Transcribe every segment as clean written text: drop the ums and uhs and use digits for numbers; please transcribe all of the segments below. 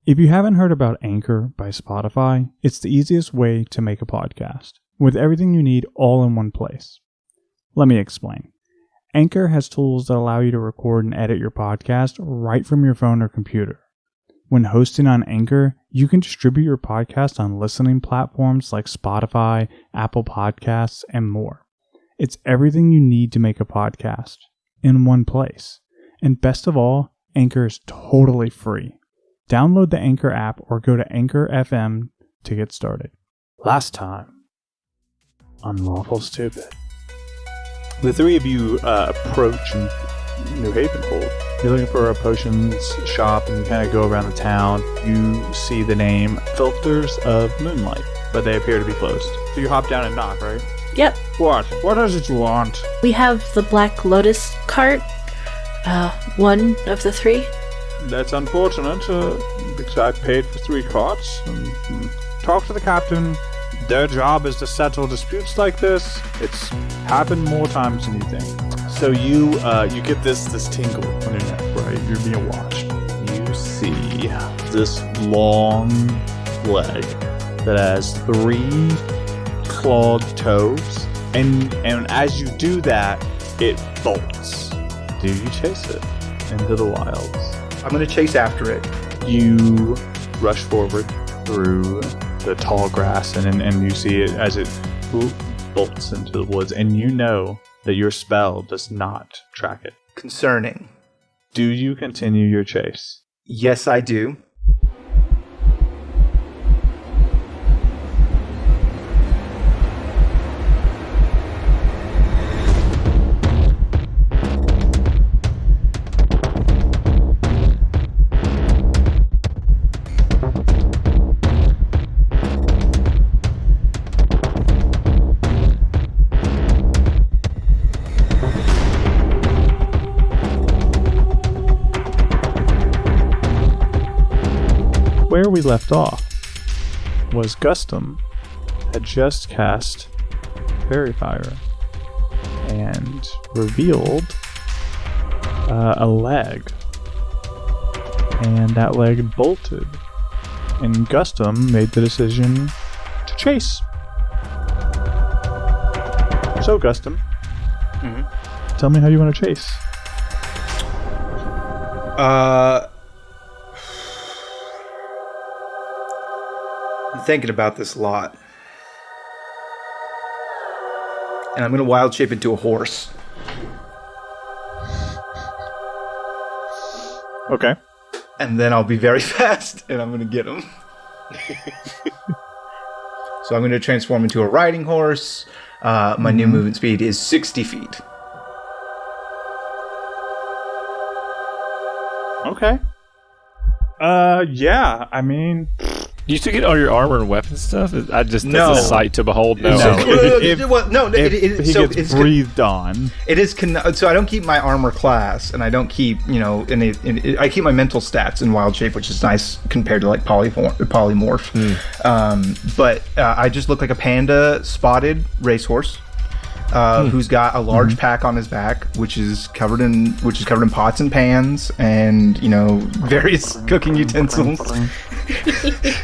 If you haven't heard about Anchor by Spotify, it's the easiest way to make a podcast, with everything you need all in one place. Let me explain. Anchor has tools that allow you to record and edit your podcast right from your phone or computer. When hosting on Anchor, you can distribute your podcast on listening platforms like Spotify, Apple Podcasts, and more. It's everything you need to make a podcast in one place. And best of all, Anchor is totally free. Download the Anchor app or go to Anchor FM to get started. Last time on Lawful Stupid. The three of you approach New Havenhold. You're looking for a potions shop and you kind of go around the town. You see the name Filters of Moonlight, but they appear to be closed. So you hop down and knock, right? Yep. What? What is it you want? We have the Black Lotus cart. One of the three. That's unfortunate, because I paid for 3 carts. Talk to the captain. Their job is to settle disputes like this. It's happened more times than you think. So you get this tingle on your neck, right? You're being watched. You see this long leg that has 3 clawed toes, and as you do that, it bolts. Do you chase it into the wilds? I'm going to chase after it. You rush forward through the tall grass, and you see it as it bolts into the woods, and you know that your spell does not track it. Concerning. Do you continue your chase? Yes, I do. Where we left off was Gustum had just cast Fairy Fire and revealed a leg, and that leg bolted, and Gustum made the decision to chase. So Gustum, tell me how you want to chase. I'm thinking about this a lot. And I'm going to wild shape into a horse. Okay. And then I'll be very fast, and I'm going to get him. So I'm going to transform into a riding horse. My new movement speed is 60 feet. Okay. Yeah, I mean... You still get all your armor and weapon stuff? That's a sight to behold. No. If he gets breathed on. It is so I don't keep my armor class, and I don't keep I keep my mental stats in wild shape, which is nice compared to like polymorph. But I just look like a panda spotted racehorse. Who's got a large pack on his back, which is covered in pots and pans and various cooking utensils.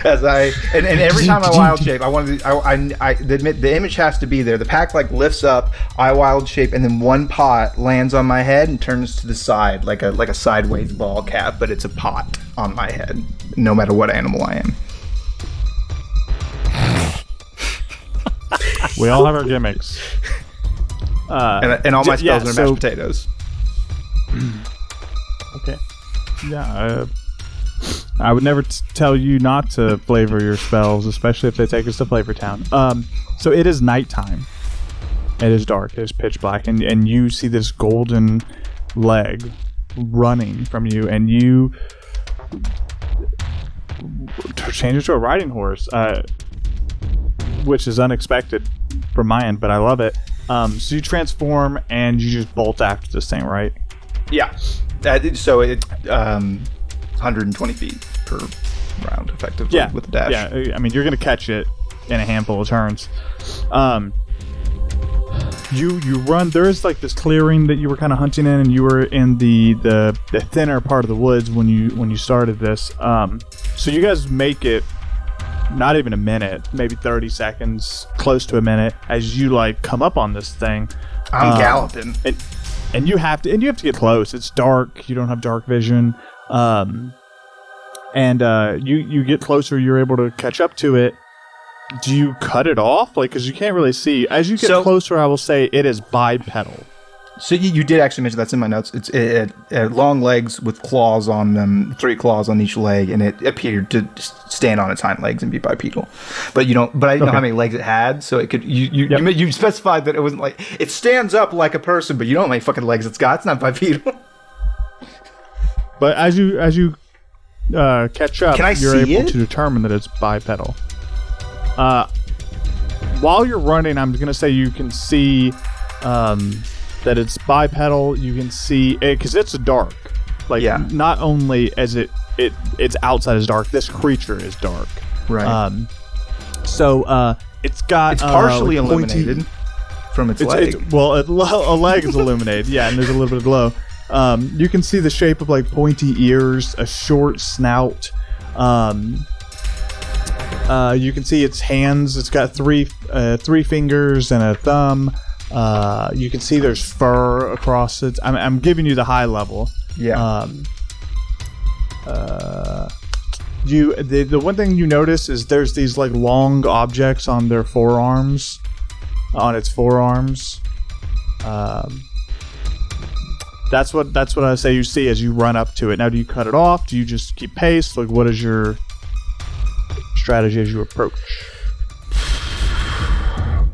And every time I wild shape, the image has to be there. The pack like lifts up, I wild shape, and then one pot lands on my head and turns to the side like a sideways ball cap, but it's a pot on my head, no matter what animal I am. We all have our gimmicks. And all my spells are mashed potatoes. Okay. Yeah, I would never tell you not to flavor your spells, especially if they take us to Flavor Town. So it is nighttime. It is dark. It is pitch black, and you see this golden leg running from you, and you change it to a riding horse, which is unexpected from my end, but I love it. So you transform and you just bolt after this thing, right? Yeah. So it 120 feet per round, effectively, with the dash. Yeah, I mean, you're going to catch it in a handful of turns. You run. There is like this clearing that you were kind of hunting in, and you were in the thinner part of the woods when you started this. So you guys make it not even a minute, maybe 30 seconds, close to a minute, as you like come up on this thing. I'm galloping. And you have to get close. It's dark. You don't have dark vision. You get closer, you're able to catch up to it. Do you cut it off? Like, because you can't really see. As you get closer, I will say it is bipedal. So you did actually mention that's in my notes. It long legs with claws on them, 3 claws on each leg, and it appeared to stand on its hind legs and be bipedal. But you don't. But I didn't know how many legs it had, so it could. You specified that it wasn't like it stands up like a person, but you don't know how many fucking legs it's got. It's not bipedal. But as you catch up, you're able to determine that it's bipedal. While you're running, I'm going to say you can see that it's bipedal. You can see it because it's dark. Like, not only as its outside is dark, this creature is dark. Right. It's got it's partially illuminated from its leg. A leg is illuminated. Yeah, and there's a little bit of glow. You can see the shape of like pointy ears, a short snout. You can see its hands. It's got three fingers and a thumb. You can see there's fur across it. I'm giving you the high level. Yeah. The one thing you notice is there's these like long objects on their forearms, on its forearms. That's what I say you see as you run up to it. Now, do you cut it off? Do you just keep pace? Like, what is your strategy as you approach?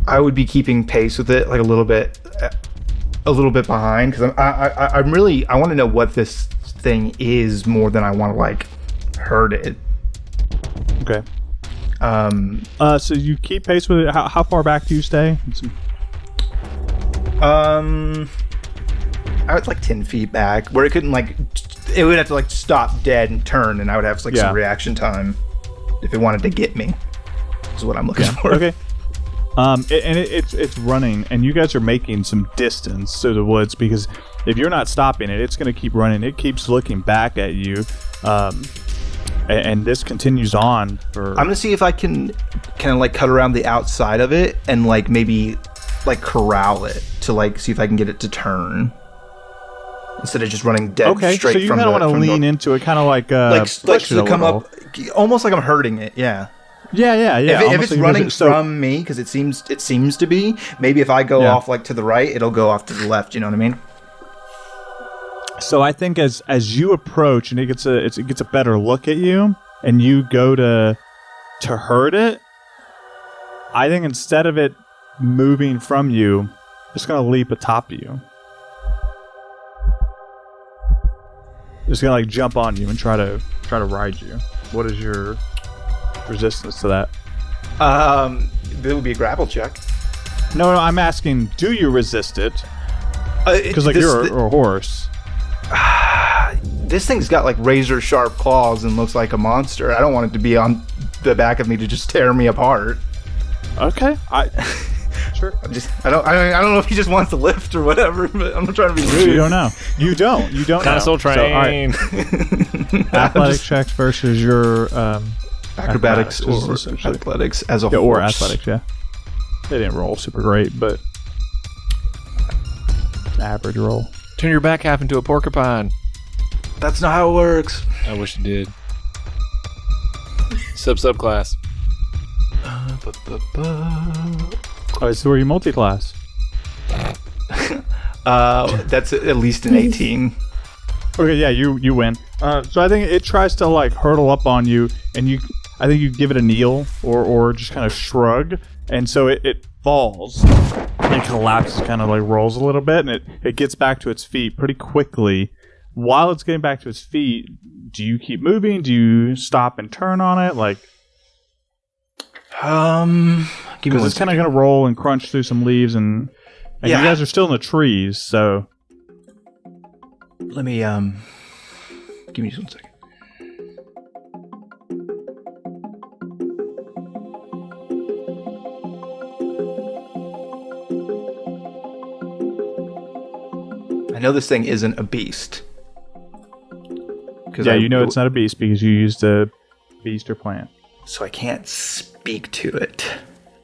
I would be keeping pace with it, like a little bit behind, because I want to know what this thing is more than I want to like hurt it. Okay. So you keep pace with it. How far back do you stay? I was like 10 feet back, where it couldn't like. It would have to like stop dead and turn, and I would have like some reaction time if it wanted to get me. Is what I'm looking for. Okay. It's running, and you guys are making some distance through the woods, because if you're not stopping it, it's going to keep running. It keeps looking back at you, and this continues on for. I'm gonna see if I can kind of like cut around the outside of it and like maybe like corral it to like see if I can get it to turn instead of just running dead straight. So you kind of want to lean into it, kind of like to come up, almost like I'm hurting it. Yeah. Yeah. If it's running from me, because it seems to be. Maybe if I go off like to the right, it'll go off to the left. You know what I mean? So I think as you approach and it gets a better look at you, and you go to hurt it, I think instead of it moving from you, it's gonna leap atop of you. It's gonna like jump on you and try to ride you. What is your resistance to that? It would be a grapple check. No, I'm asking, do you resist it? Because you're a horse. This thing's got like razor sharp claws and looks like a monster. I don't want it to be on the back of me to just tear me apart. Okay, sure. I don't know if he just wants to lift or whatever, but I'm not trying to be rude. You don't know. You don't Dinosaur train. So, athletic checks versus your acrobatics or athletics as a horse. Or athletics, yeah. They didn't roll super great, but average roll. Turn your back half into a porcupine. That's not how it works. I wish it did. Subclass. Oh, so are you multi-class? That's at least an 18. Okay, yeah, you win. So I think it tries to like hurtle up on you, and I think you give it a kneel or just kind of shrug, and so it falls. It collapses, kind of like rolls a little bit, and it gets back to its feet pretty quickly. While it's getting back to its feet, do you keep moving? Do you stop and turn on it? Like, because it's kind of gonna roll and crunch through some leaves, and you guys are still in the trees, so. Let me give me just 1 second. I know this thing isn't a beast. Yeah, you know it's not a beast because you used a beast or plant. So I can't speak to it.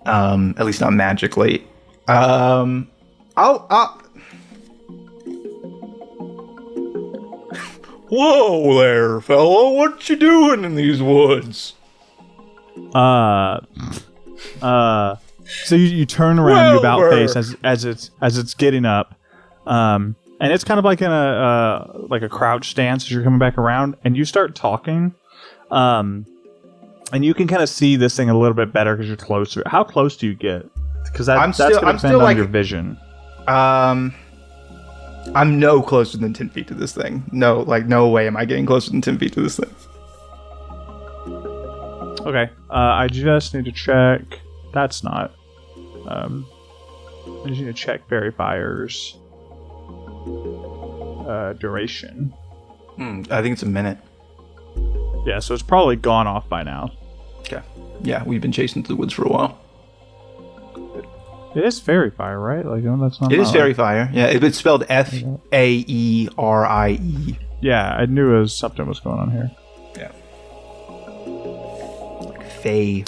At least not magically. I'll Whoa there, fellow. What you doing in these woods? So you turn around, you about face as it's getting up, and it's kind of like in a crouch stance as you're coming back around, and you start talking, and you can kind of see this thing a little bit better because you're closer. How close do you get? Because that's going to depend on your vision. I'm no closer than 10 feet to this thing. No way am I getting closer than 10 feet to this thing. Okay, I just need to check. That's not. I just need to check Verifiers duration. I think it's a minute. Yeah, so it's probably gone off by now. Okay. Yeah, we've been chasing through the woods for a while. It is Verifier, right? That's not. It is Verifier. Yeah, it's spelled Faerie. Yeah, I knew something was going on here. Yeah. Fae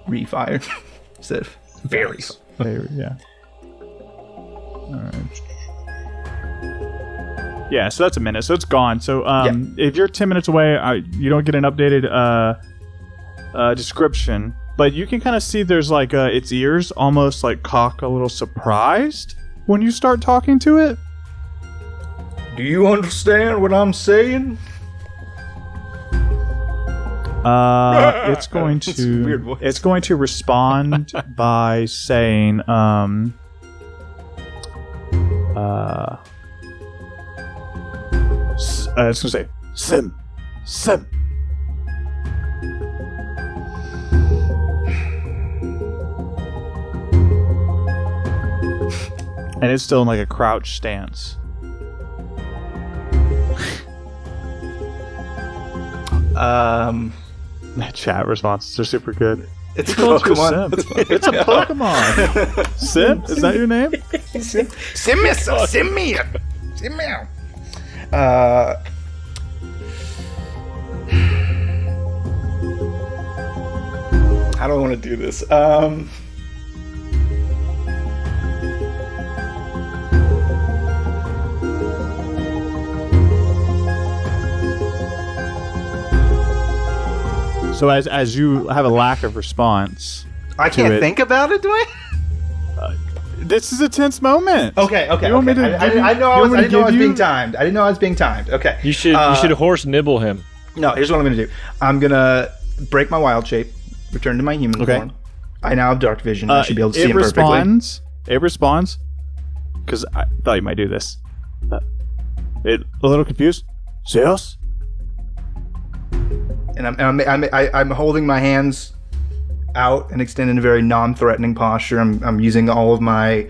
refire instead of fairy. Yeah. Alright. Yeah, so that's a minute. So it's gone. So if you're 10 minutes away, you don't get an updated description. But you can kind of see there's its ears almost cock a little surprised when you start talking to it. Do you understand what I'm saying? It's going to respond by saying it's going to say Sim. And it's still in a crouch stance. Chat responses are super good. It's a Pokemon. It's a Pokemon. Sim? Is that your name? Sim. How do I want to do this? So as you have a lack of response, I can't think about it, do I? This is a tense moment. Okay. You want me to I didn't know I was being timed. I didn't know I was being timed. Okay. You should horse nibble him. No, here's what I'm going to do. I'm going to break my wild shape, return to my human form. I now have dark vision. I should be able to see him perfectly. It responds, because I thought you might do this. A little confused. Zeus? And I'm holding my hands out and extended in a very non-threatening posture. I'm using all of my,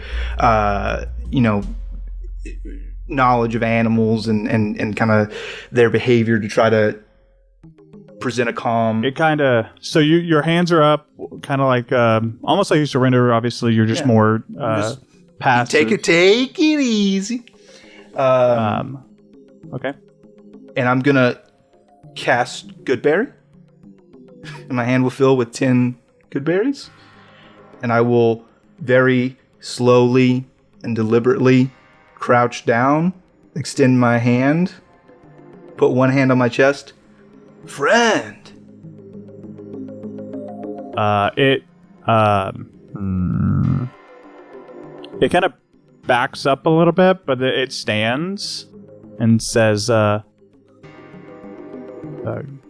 knowledge of animals and kind of their behavior to try to present a calm. It kind of your hands are up, kind of almost like you surrender. Obviously, you're just more passive. Take it easy. Okay. And I'm gonna cast Goodberry, and my hand will fill with 10 Goodberries, and I will very slowly and deliberately crouch down, extend my hand, put one hand on my chest. Friend. It kind of backs up a little bit, but it stands and says,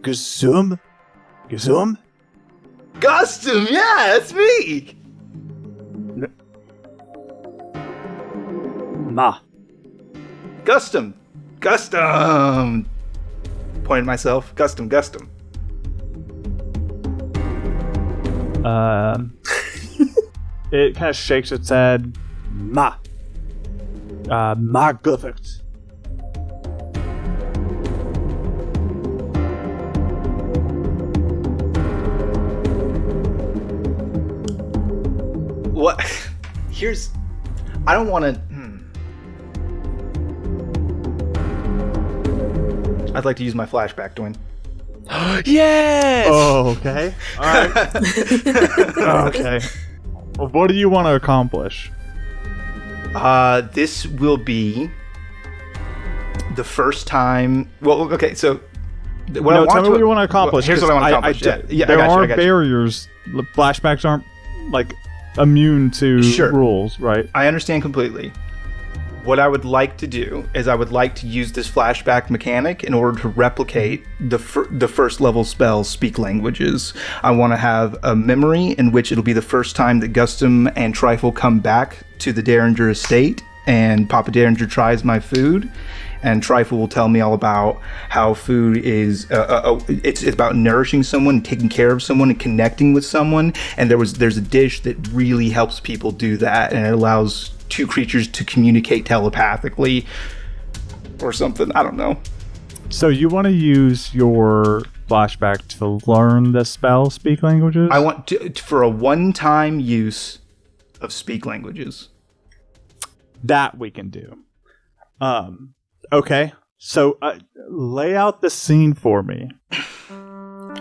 Gustum? Gustum, yeah, that's me. Ma. Gustum. Pointed myself. Gustum. It kind of shakes its head. Ma. Magnifict. What? I don't want to. I'd like to use my flashback, Dwayne. Yes! Oh, okay. All right. Okay. Well, what do you want to accomplish? This will be the first time. Well, okay, so Tell me what you want to accomplish. Here's what I want to accomplish. There are barriers. Flashbacks aren't like immune to rules, right? I understand completely. What I would like to do is I would like to use this flashback mechanic in order to replicate the first level spell Speak Languages. I want to have a memory in which it'll be the first time that Gustum and Trifle come back to the Derringer estate, and Papa Derringer tries my food, and Trifle will tell me all about how food is it's about nourishing someone, taking care of someone, and connecting with someone. And there's a dish that really helps people do that, and it allows two creatures to communicate telepathically or something. I don't know. So you want to use your flashback to learn the spell Speak Languages? I want for a one-time use of Speak Languages. That we can do. Okay. So lay out the scene for me.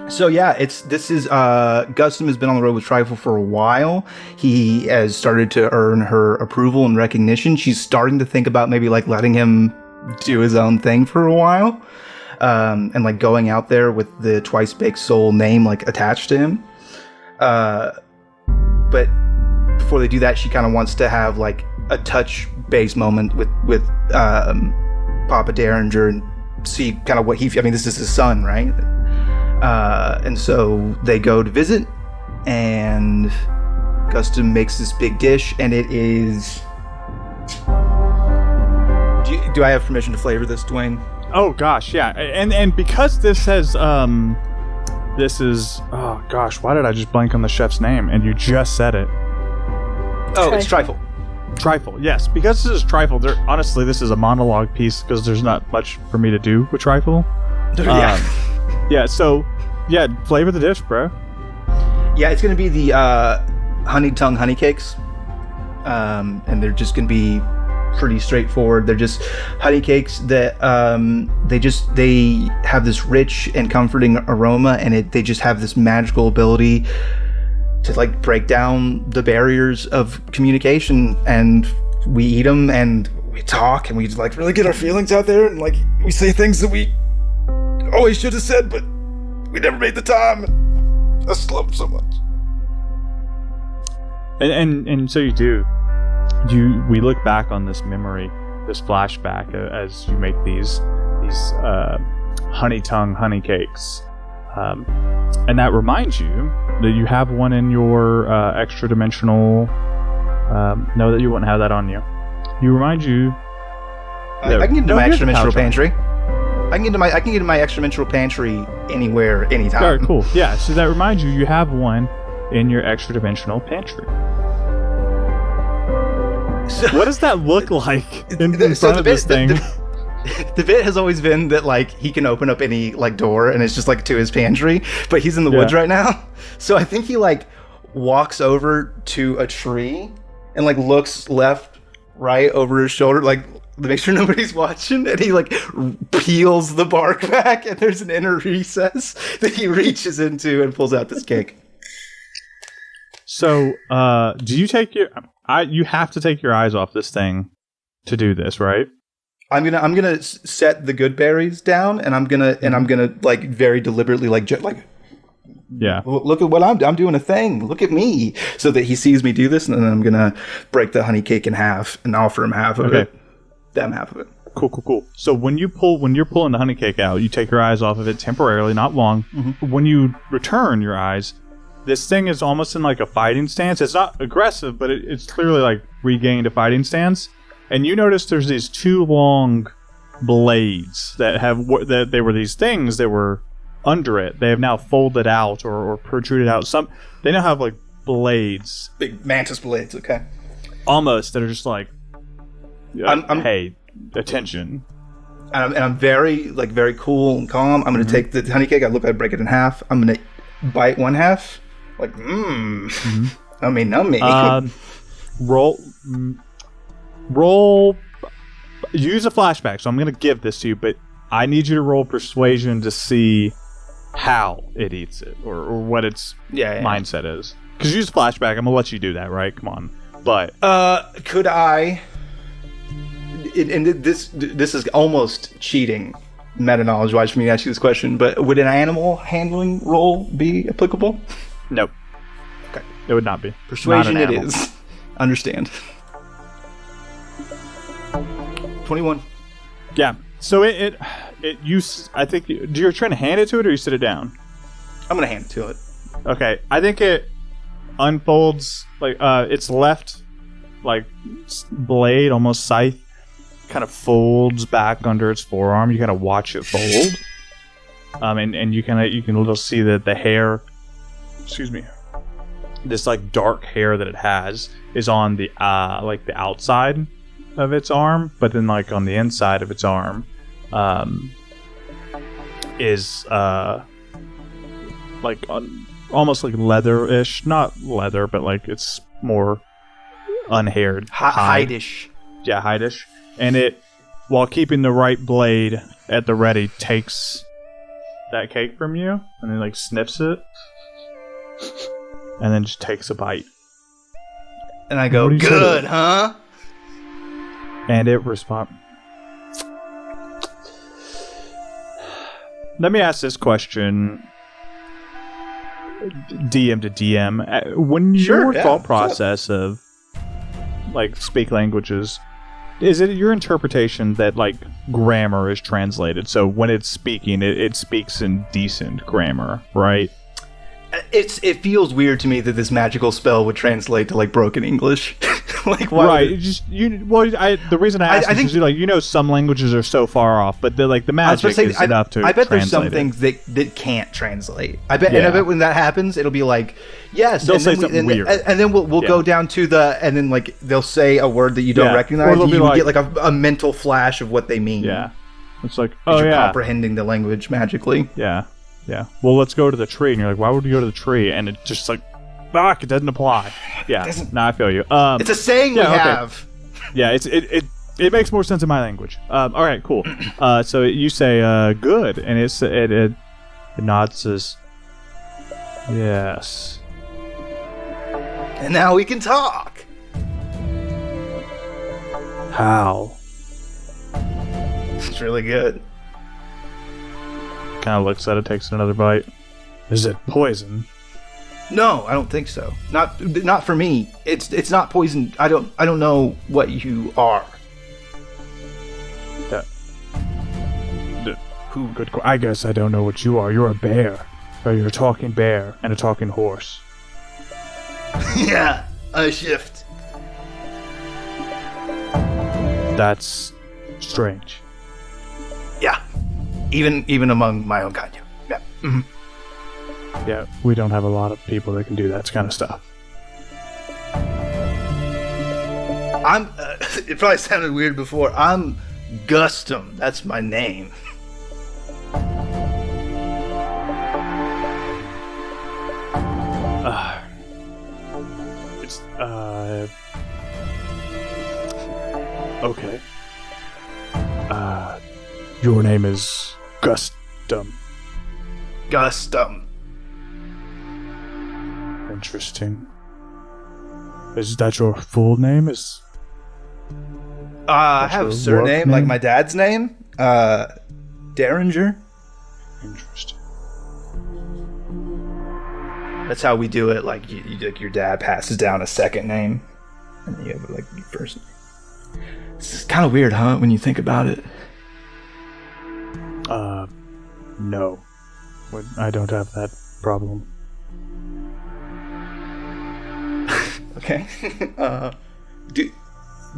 So yeah, this is Gustum has been on the road with Trifle for a while. He has started to earn her approval and recognition. She's starting to think about maybe like letting him do his own thing for a while, and like going out there with the Twice Baked Soul name like attached to him. But before they do that, she kind of wants to have like a touch-based moment with Papa Derringer and see kind of what he. I mean, this is his son, right? And so they go to visit, and Gustum makes this big dish, and it is. Do I have permission to flavor this, Dwayne? Oh gosh, yeah, and because this has this is oh gosh, why did I just blank on the chef's name? And you just said it. Oh, it's Trifle. Trifle, yes, because this is Trifle. Honestly, this is a monologue piece because there's not much for me to do with Trifle. Yeah, so, flavor the dish, bro. Yeah, it's going to be the honey tongue honey cakes. And they're just going to be pretty straightforward. They're just honey cakes that they have this rich and comforting aroma, and they just have this magical ability to like break down the barriers of communication. And we eat them, and we talk, and we like really get our feelings out there, and like we say things that we always should have said, but we never made the time. I just love him so much. And so you do. We look back on this memory, this flashback, as you make these honey tongue honey cakes, and that reminds you that you have one in your extra dimensional. No, that you wouldn't have that on you. You remind you. I can get into my extra dimensional pantry. I can get into my extra dimensional pantry anywhere, anytime. All right, cool. Yeah, so that reminds you have one in your extra dimensional pantry. So, what does that look like in front of this thing? The bit has always been that like he can open up any like door and it's just like to his pantry, but he's in the woods right now. So I think he like walks over to a tree and like looks left, right over his shoulder, like to make sure nobody's watching, and he like peels the bark back, and there's an inner recess that he reaches into and pulls out this cake. So, do you take you have to take your eyes off this thing to do this, right? I'm gonna set the good berries down, and I'm gonna like very deliberately like look at what I'm doing a thing. Look at me, so that he sees me do this, and then I'm gonna break the honey cake in half and offer him half of it. Them half of it. Cool. So when you're pulling the honey cake out, you take your eyes off of it temporarily, not long. Mm-hmm. When you return your eyes, this thing is almost in like a fighting stance. It's not aggressive, but it's clearly like regained a fighting stance. And you notice there's these two long blades that they were these things that were under it. They have now folded out or protruded out. They now have like blades, big mantis blades. Okay, almost that are just like. Hey, attention. And I'm very cool and calm. I'm going to take the honey cake. I break it in half. I'm going to bite one half. Like, Nummy. Roll. Use a flashback. So I'm going to give this to you, but I need you to roll persuasion to see how it eats it or what its Yeah. mindset is. Because you use flashback, I'm gonna let you do that, right? Come on. But could I? And this is almost cheating, meta knowledge wise, for me to ask you this question. But would an animal handling role be applicable? no, Okay. it would not be. Persuasion Not an it animal. is. Understand. 21. Yeah. So I think you're trying to hand it to it or you sit it down. I'm gonna hand it to it. Okay. I think it unfolds like its left like blade, almost scythe, kind of folds back under its forearm. You kind of watch it fold. And you can little see that the hair, excuse me, this like dark hair that it has is on the like the outside of its arm, but then like on the inside of its arm is like almost like leather-ish, not leather, but like it's more unhaired hide. Hide-ish. Yeah, hide-ish. And it, while keeping the right blade at the ready, takes that cake from you and then like sniffs it and then just takes a bite. And I go, What do you say good, to it? huh? And it responds. Let me ask this question, DM to DM. When Sure, your yeah, thought what's up? process of like speak languages, is it your interpretation that like grammar is translated? So when it's speaking, it speaks in decent grammar, right? It feels weird to me that this magical spell would translate to like broken English. Like why? Right. would It just the reason I ask I is think- because some languages are so far off, but the I was about magic to say, is enough to. I bet there's some translate it. things that can't translate. I bet, and I Yeah. bet when that happens, it'll be like, yes, They'll and say then something weird. and then we'll Yeah. go down to and then like they'll say a word that you don't Yeah. Or recognize, they'll and be you like- get like a mental flash of what they mean. Yeah. It's like, Because oh you're yeah, comprehending the language magically. yeah, yeah. Well, let's go to the tree, and you're like, why would we go to the tree? And it's just like, fuck, it doesn't apply. Yeah. Nah, I feel you. It's a saying yeah, we okay. have. Yeah, it makes more sense in my language. All right, cool. So you say good, and it nods, says yes. And now we can talk. How? It's really good. Kind of looks at it, takes another bite. Is it poison? No, I don't think so. Not for me. It's not poison. I don't know what you are. Who? Good. I guess I don't know what you are. You're a bear. Or you're a talking bear and a talking horse. Yeah, a shift. That's strange. Yeah, even among my own kind. Yeah. Mhm. Yeah, we don't have a lot of people that can do that kind of stuff. I'm. It probably sounded weird before. I'm Gustum. That's my name. It's okay. Your name is Gustum. Gustum. Interesting. Is that your full name? I have a your surname work like name? my dad's name. Derringer. Interesting. That's how we do it. Like, like your dad passes down a second name, and you have like your first name. This is kind of weird, huh? When you think about it. No. I don't have that problem. Okay.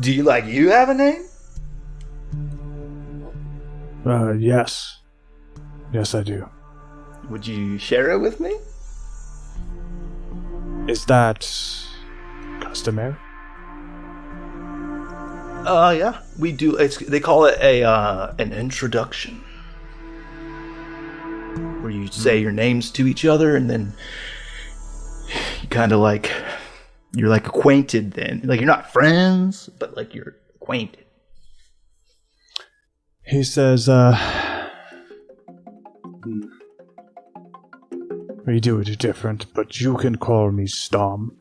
Do you like you have a name? Yes. Yes, I do. Would you share it with me? Is that customary? Yeah, we do. They call it an introduction, where you say your names to each other, and then you kind of like you're like acquainted. Then, like you're not friends, but like you're acquainted. He says, We do it different, but you can call me Stom.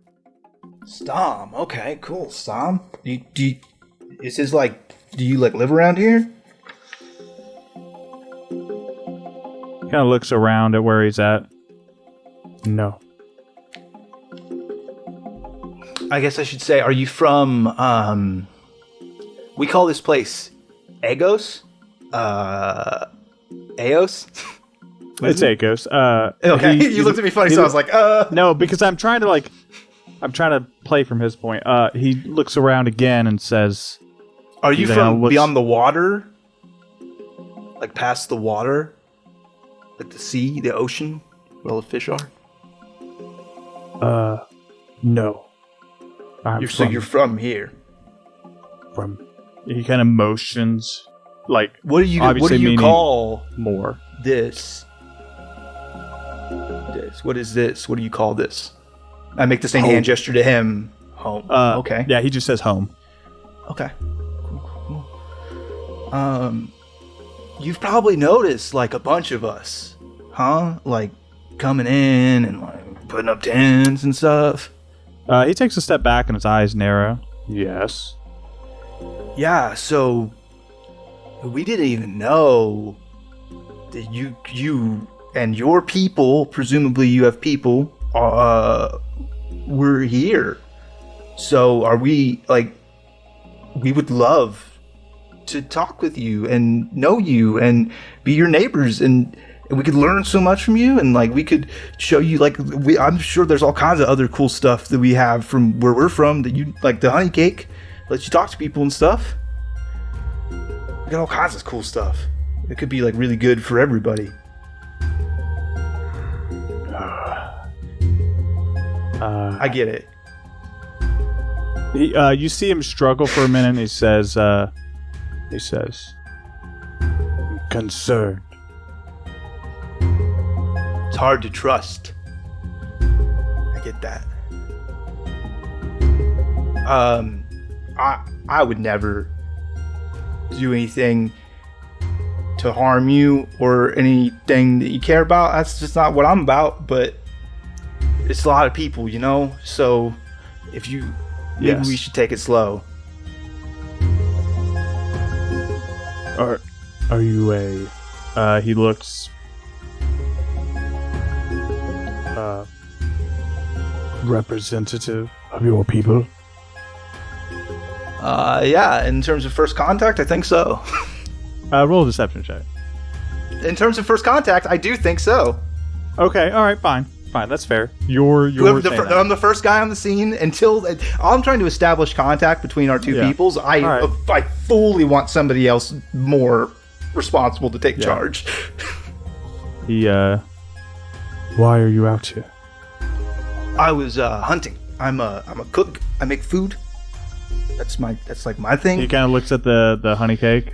Stom. Okay, cool. Stom. Is this like? Do you like live around here? Kind of looks around at where he's at. No. I guess I should say, are you from, we call this place Agos? Eos? It's Agos. Okay, you looked at me funny, so I was like, No, because I'm trying to play from his point. He looks around again and says... Are you from beyond the water? Like past the water? Like the sea, the ocean, where all the fish are? No. You're from here. He kind of motions, like what do you call more this? What is this? What do you call this? I make the same hand gesture to him. Home. Okay. Yeah, he just says home. Okay. Cool. You've probably noticed like a bunch of us, huh? Like coming in and like putting up tents and stuff. He takes a step back and his eyes narrow. Yes. Yeah, so we didn't even know that you and your people, presumably you have people, were here. So are we, like, we would love to talk with you and know you and be your neighbors, and we could learn so much from you, and like we could show you, like, I'm sure there's all kinds of other cool stuff that we have from where we're from that you like. The honey cake lets you talk to people and stuff. We got all kinds of cool stuff. It could be like really good for everybody. I get it. You see him struggle for a minute, and he says, I'm concerned. It's hard to trust. I get that. I would never do anything to harm you or anything that you care about. That's just not what I'm about, but it's a lot of people, you know? So if you... Maybe we should take it slow. Are you a... he looks... representative of your people? Yeah, in terms of first contact, I think so. Roll a deception check. In terms of first contact, I do think so. Okay, alright, fine, that's fair. I'm the first guy on the scene until... I'm trying to establish contact between our two peoples. I fully want somebody else more responsible to take charge. Why are you out here? I was hunting. I'm a cook. I make food. That's like my thing. He kind of looks at the honey cake.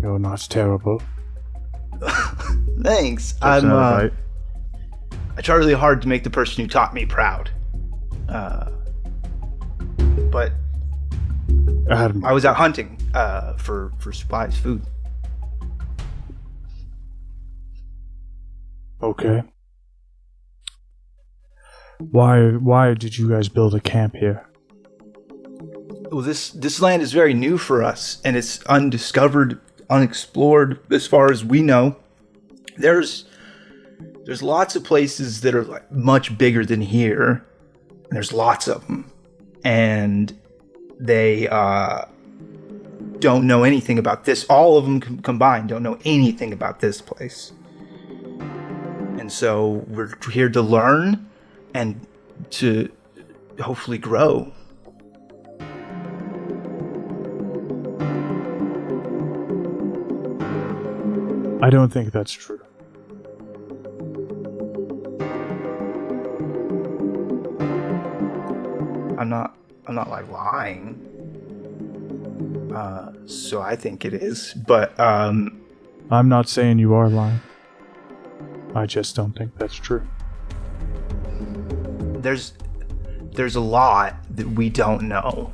You're not terrible. Thanks. I try really hard to make the person who taught me proud. But I was out hunting for supplies, food. Okay. Why did you guys build a camp here? Well, this land is very new for us, and it's undiscovered, unexplored as far as we know. There's lots of places that are like much bigger than here. There's lots of them, and they don't know anything about this. All of them combined don't know anything about this place. And so we're here to learn and to hopefully grow. I don't think that's true. I'm not like lying. So I think it is, but I'm not saying you are lying. I just don't think that's true. There's a lot that we don't know,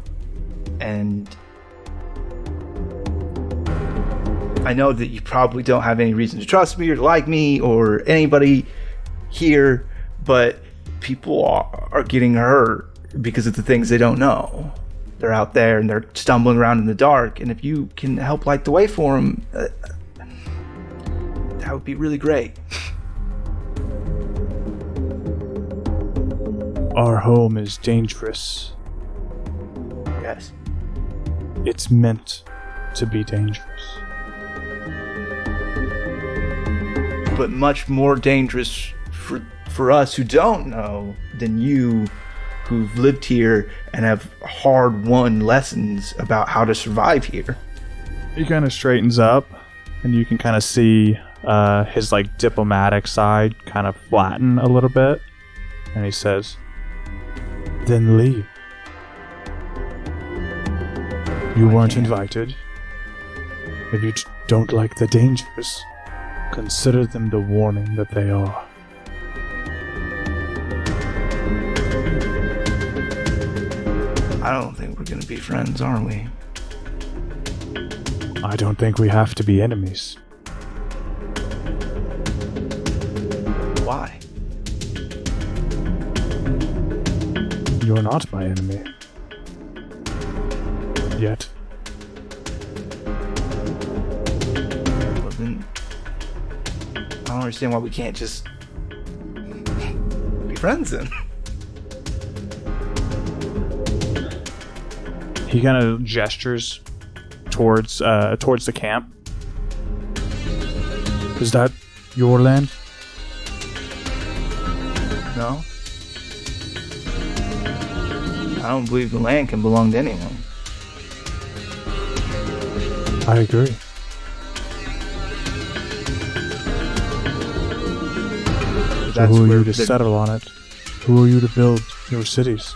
and I know that you probably don't have any reason to trust me or to like me or anybody here, but people are getting hurt because of the things they don't know. They're out there and they're stumbling around in the dark, and if you can help light the way for them, that would be really great. Our home is dangerous. Yes. It's meant to be dangerous. But much more dangerous for us who don't know than you who've lived here and have hard-won lessons about how to survive here. He kind of straightens up, and you can kind of see his like diplomatic side kind of flatten a little bit, and he says, "Then leave. You weren't invited. If you don't like the dangers, consider them the warning that they are." I don't think we're gonna be friends, are we? I don't think we have to be enemies. Why? You're not my enemy. Yet. Well, then, I don't understand why we can't just be friends then. He kind of gestures towards the camp. Is that your land? No? I don't believe the land can belong to anyone. I agree. So who are you to settle on it? Who are you to build your cities?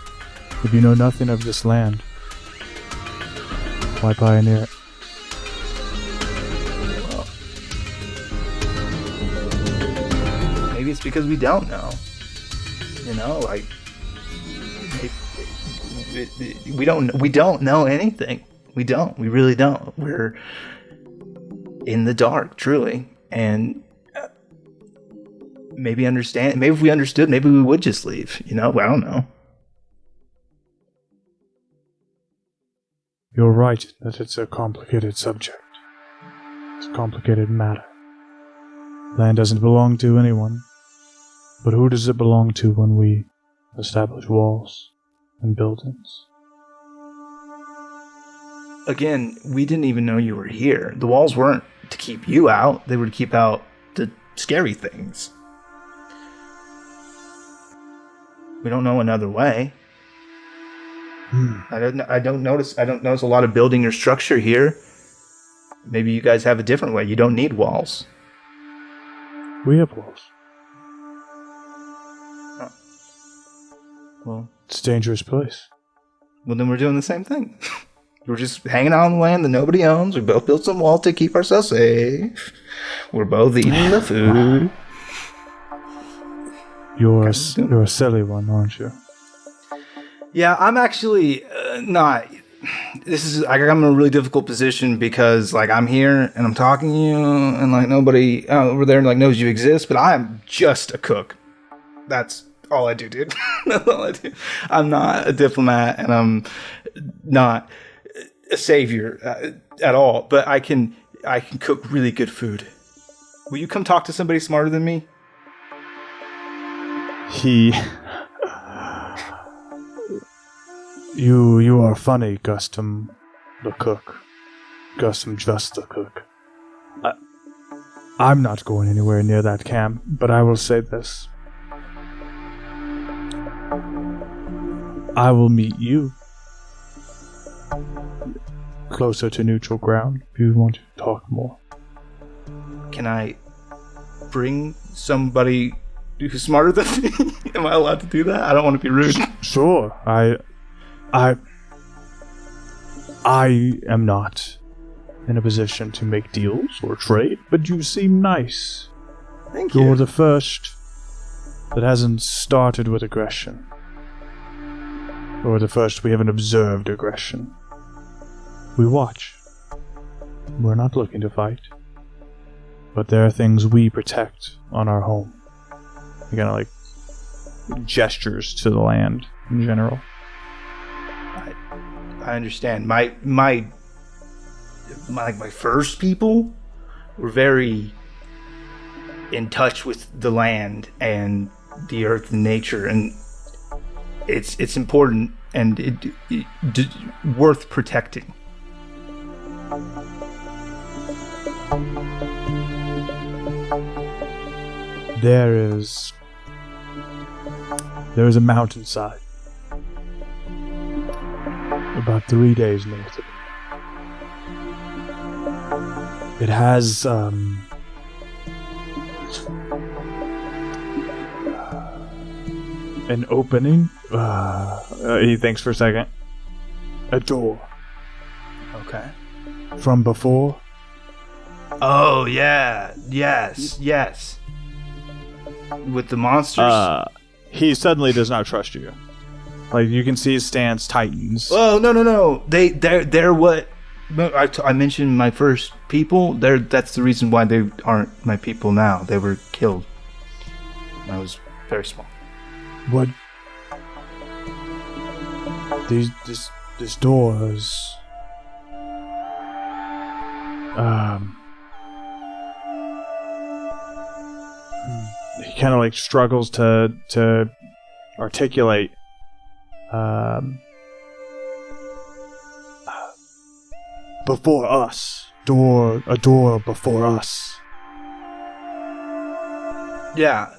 If you know nothing of this land, why pioneer it? Maybe it's because we don't know. You know, like we don't know anything. We don't. We really don't. We're in the dark, truly, and maybe if we understood, maybe we would just leave. You know, I don't know. You're right that it's a complicated subject. It's a complicated matter. Land doesn't belong to anyone. But who does it belong to when we establish walls and buildings? Again, we didn't even know you were here. The walls weren't to keep you out. They were to keep out the scary things. We don't know another way. I don't notice a lot of building or structure here. Maybe you guys have a different way. You don't need walls. We have walls. Oh. Well, it's a dangerous place. Well, then we're doing the same thing. We're just hanging out on the land that nobody owns. We both built some walls to keep ourselves safe. We're both eating the food. You're a silly one, aren't you? Yeah, I'm actually not. I'm in a really difficult position because, like, I'm here and I'm talking to you, and like nobody over there like knows you exist. But I'm just a cook. That's all I do, dude. That's all I do. I'm not a diplomat, and I'm not a savior at all. But I can cook really good food. Will you come talk to somebody smarter than me? You are funny, Gustum the cook. Gustum just the cook. I'm not going anywhere near that camp, but I will say this. I will meet you closer to neutral ground if you want to talk more. Can I bring somebody who's smarter than me? Am I allowed to do that? I don't want to be rude. Sure. I am not in a position to make deals or trade, but you seem nice. Thank you. You're the first that hasn't started with aggression. Or the first we haven't observed aggression. We watch. We're not looking to fight. But there are things we protect on our home. He kind of like gestures to the land in general. I understand. My first people were very in touch with the land and the earth and nature, and it's important and it worth protecting. There is a mountainside about 3 days north of it. It has an opening. He thinks for a second. A door. Okay. From before. Oh yeah. Yes. With the monsters. He suddenly does not trust you. Like, you can see his stance tightens. Oh no! They're what? I mentioned my first people. That's the reason why they aren't my people now. They were killed. I was very small. What? This door is... He kind of like struggles to articulate. Before us. A door before us. Yeah,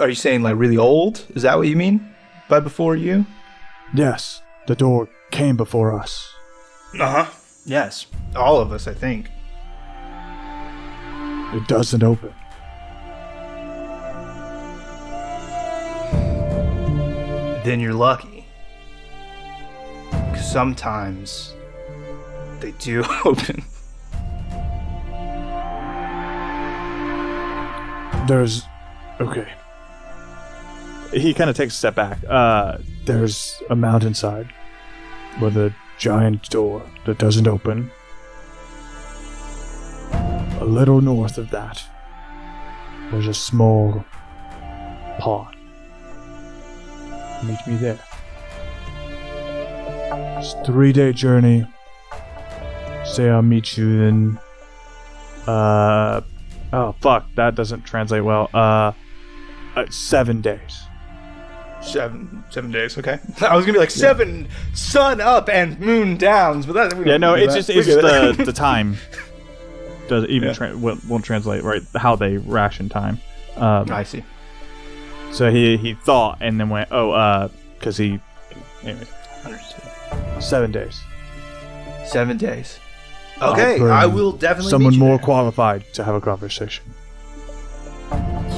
are you saying like really old? Is that what you mean by before you? Yes, the door came before us. Uh-huh. Yes, all of us, I think. It doesn't open. Then you're lucky. 'Cause sometimes they do open. Okay. He kind of takes a step back. There's a mountainside with a giant door that doesn't open. A little north of that, there's a small pond. Meet me there. It's a 3-day journey. Say I'll meet you in... Oh, fuck. That doesn't translate well. 7 days. Seven days, okay. I was gonna be like 7 sun up and moon downs, but that... It's just the time. Does even won't translate right how they ration time. I see. So he thought and then went, because he... Anyway. Understood. 7 days. 7 days. Okay, I will definitely someone meet you more there. qualified to have a conversation.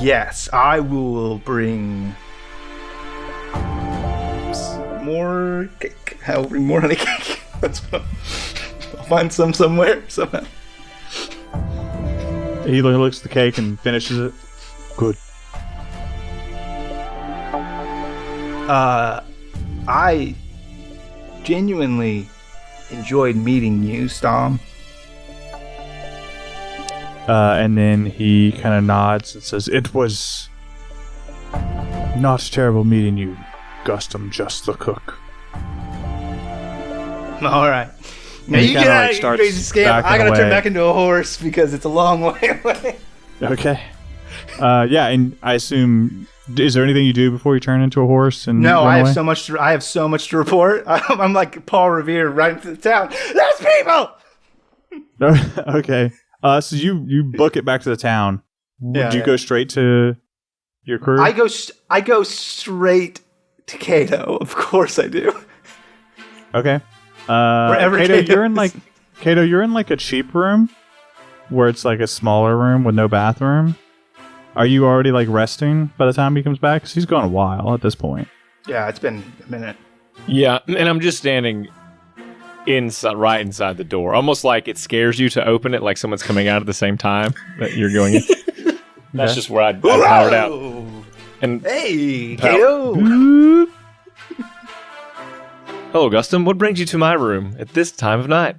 Yes, I will bring more cake. I'll bring more honey cake. That's what I'll find some somewhere, somehow. He looks at the cake and finishes it. Good. I genuinely enjoyed meeting you, Stom. And then he kind of nods and says, "It was not terrible meeting you, Gustum, just the cook." All right. Now And he you get kinda, out like, of you starts crazy scamp. I backing gotta turn away. back into a horse because it's a long way away. Okay. And I assume, is there anything you do before you turn into a horse? And No, run I have away? so much to report. I'm like Paul Revere right into the town. There's people! Okay. So you book it back to the town. Would you go straight to your crew? I go straight to Cato. Of course I do. Okay. Wherever Cato, Cato you're in like a cheap room where it's like a smaller room with no bathroom. Are you already like resting by the time he comes back? 'Cause he's gone a while at this point. Yeah, it's been a minute. Yeah, and I'm just standing right inside the door, almost like it scares you to open it, like someone's coming out at the same time that you're going in. That's just where I'd power it out. And Hey, Cato! hello, Gustum. What brings you to my room at this time of night?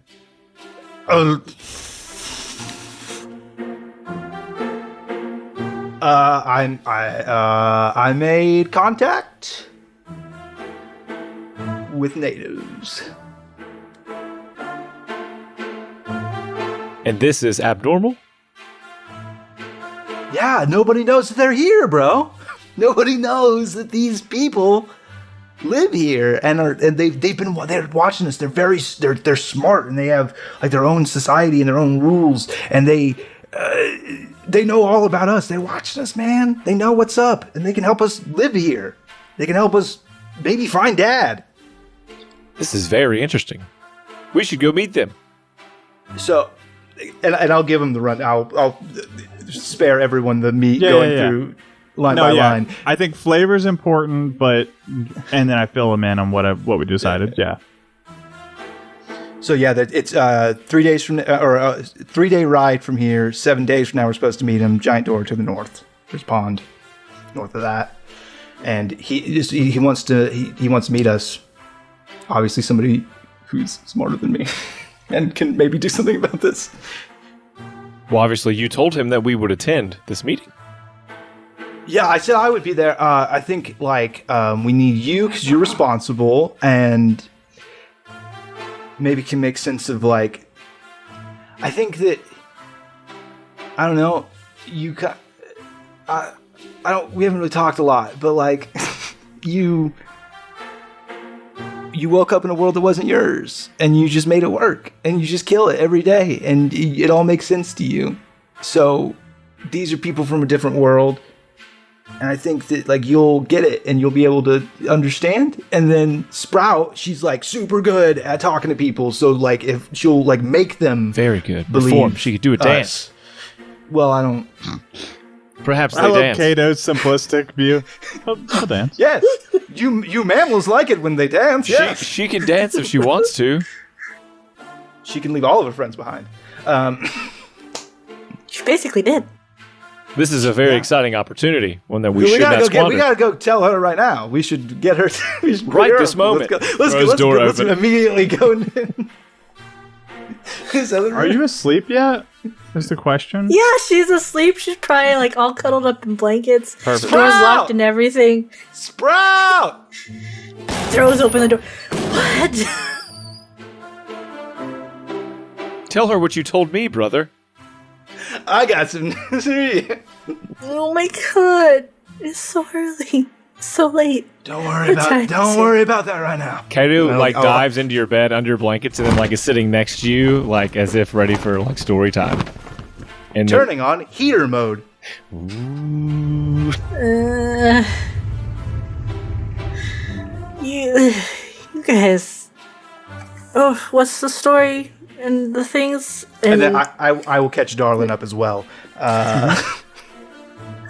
I made contact with natives. And this is abnormal? Yeah, nobody knows that they're here, bro. Nobody knows that these people live here and they're watching us. They're smart and they have like their own society and their own rules, and they know all about us. They're watching us, man. They know what's up, and they can help us live here. They can help us maybe find Dad. This is very interesting. We should go meet them. So, and I'll give them the run. I'll spare everyone the meat going through line by line. I think flavor's important, and then I fill them in on what we decided. Yeah. So it's 3 days from, or a 3-day ride from here. 7 days from now, we're supposed to meet him. Giant door to the north. There's a pond north of that, and he wants to meet us. Obviously, somebody who's smarter than me and can maybe do something about this. Well, obviously, you told him that we would attend this meeting. Yeah, I said I would be there. I think we need you because you're responsible, and maybe can make sense of I think that I don't know. We haven't really talked a lot, but you woke up in a world that wasn't yours, and you just made it work, and you just kill it every day, and it all makes sense to you. So these are people from a different world, and I think that you'll get it, and you'll be able to understand. And then Sprout, she's super good at talking to people, so if she'll make them very good believe reform, she could do a dance. Well, I don't. Perhaps they I love dance. Kato's simplistic view. I'll dance. Yes, you mammals like it when they dance. Yes. She can dance if she wants to. She can leave all of her friends behind. She basically did. This is a very exciting opportunity, one that we should not squander. We gotta go tell her right now. We should get her. Right this moment. Let's immediately go. Are you asleep yet? Is the question? Yeah, she's asleep. She's probably all cuddled up in blankets. Perfect. Doors locked and everything. Sprout! Throws open the door. What? Tell her what you told me, brother. I got some news for you. Oh my god. It's so early. It's so late. Don't worry about that right now. Kato dives into your bed under your blankets and then is sitting next to you as if ready for story time. And turning on heater mode. You guys. Oh, what's the story and the things? And then I will catch Darlin up as well.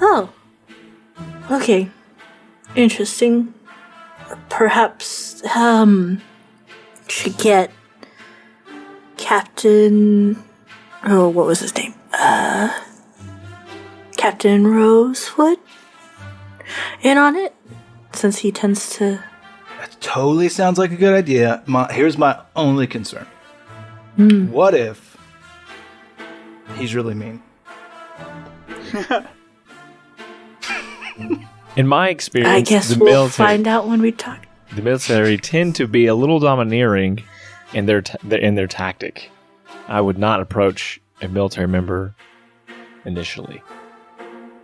Oh. Okay. Interesting. Perhaps, should get Captain... Oh, what was his name? Captain Rosewood in on it, since he tends to... That totally sounds like a good idea. Here's my only concern. What if he's really mean? In my experience, I guess we'll find out when we talk. The military tend to be a little domineering in their tactic. I would not approach a military member initially.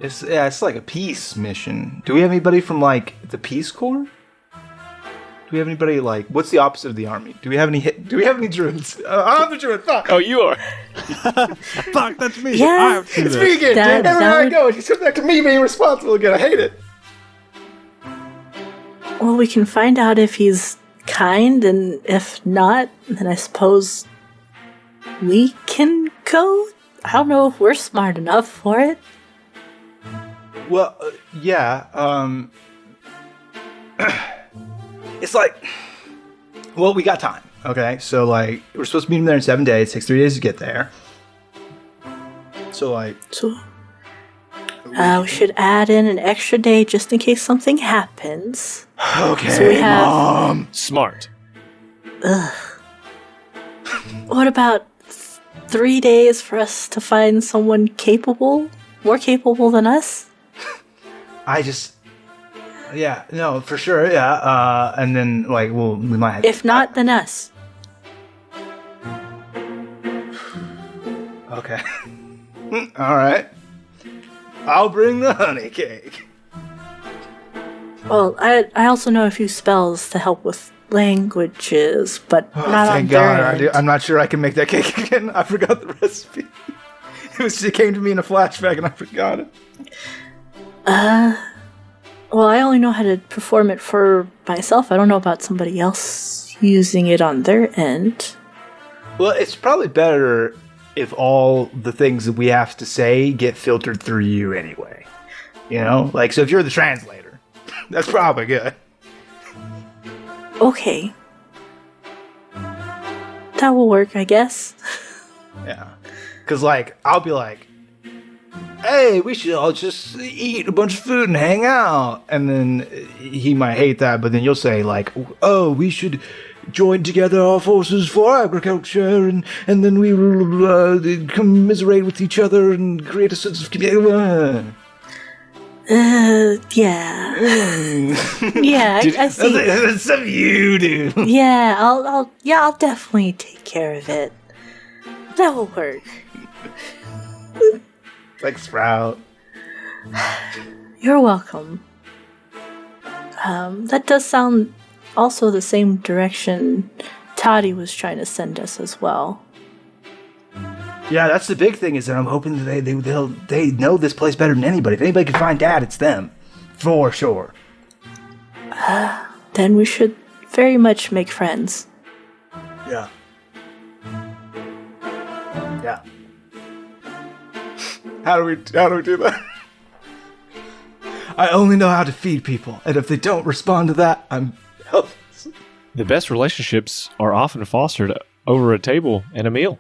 It's like a peace mission. Do we have anybody from the Peace Corps? Do we have anybody what's the opposite of the army? Do we have any druids? I'm the druid. Fuck. Oh, you are. Fuck, that's me. Yeah. It's me again. Everywhere I go, it's back to me being responsible again. I hate it. Well, we can find out if he's kind, and if not, then I suppose we can go. I don't know if we're smart enough for it. Well, yeah. It's we got time. Okay, so we're supposed to meet him there in 7 days. It takes 3 days to get there. So we should add in an extra day just in case something happens. Okay, so we have, Mom. Smart. Ugh. What about 3 days for us to find someone more capable than us? Yeah, no, for sure, yeah. And then, like, we might have... If not, then us. Okay. All right. I'll bring the honey cake. Well, I also know a few spells to help with languages, but not on Thank their God. end. I'm not sure I can make that cake again. I forgot the recipe. It came to me in a flashback and I forgot it. Well, I only know how to perform it for myself. I don't know about somebody else using it on their end. Well, it's probably better if all the things that we have to say get filtered through you anyway. You know? Like, so if you're the translator, that's probably good. Okay. That will work, I guess. Yeah. Because, like, I'll be like, hey, we should all just eat a bunch of food and hang out. And then he might hate that, but then you'll say, like, oh, we should join together our forces for agriculture, and then we will commiserate with each other and create a sense of community. Yeah. Yeah, I see. That's something you do. Yeah, I'll definitely take care of it. That will work. Like Sprout. You're welcome. That does sound also the same direction Toddy was trying to send us as well. Yeah, that's the big thing, is that I'm hoping that they know this place better than anybody. If anybody can find Dad, it's them. For sure. Then we should very much make friends. Yeah. Yeah. How do we do that? I only know how to feed people, and if they don't respond to that, I'm helpless. The best relationships are often fostered over a table and a meal.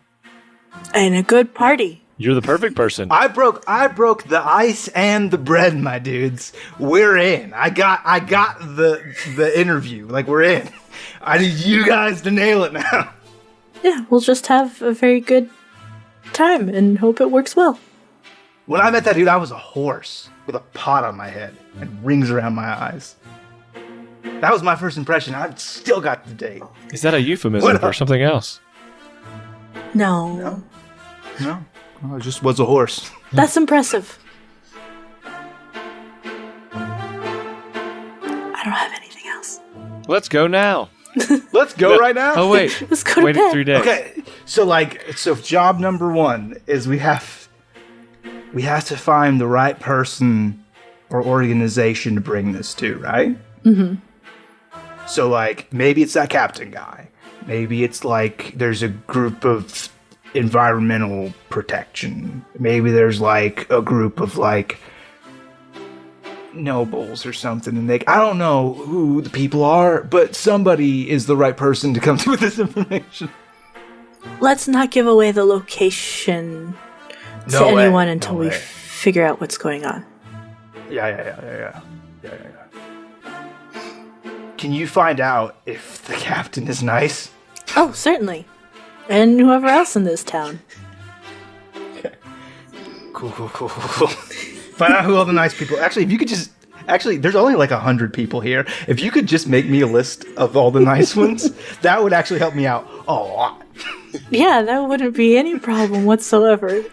And a good party. You're the perfect person. I broke the ice and the bread, my dudes. We're in. I got the interview. Like, we're in. I need you guys to nail it now. Yeah, we'll just have a very good time and hope it works well. When I met that dude, I was a horse with a pot on my head and rings around my eyes. That was my first impression. I've still got the date. Is that a euphemism for something else? No. No, I just was a horse. That's impressive. I don't have anything else. Let's go now. Let's go right now. Oh, wait. Let's go to Wait bed. 3 days. Okay, so job number 1 is we have to find the right person or organization to bring this to, right? Mm-hmm. So, like, maybe it's that captain guy. Maybe it's, like, there's a group of environmental protection. Maybe there's, like, a group of, like, nobles or something. And I don't know who the people are, but somebody is the right person to come to with this information. Let's not give away the location to No way. anyone until No we way. figure out what's going on. Yeah. Can you find out if the captain is nice? Oh, certainly. And whoever else in this town. Cool. Find out who all the nice people. Actually, if you could just. Actually, there's only like 100 people here. If you could just make me a list of all the nice ones, that would actually help me out a lot. Yeah, that wouldn't be any problem whatsoever.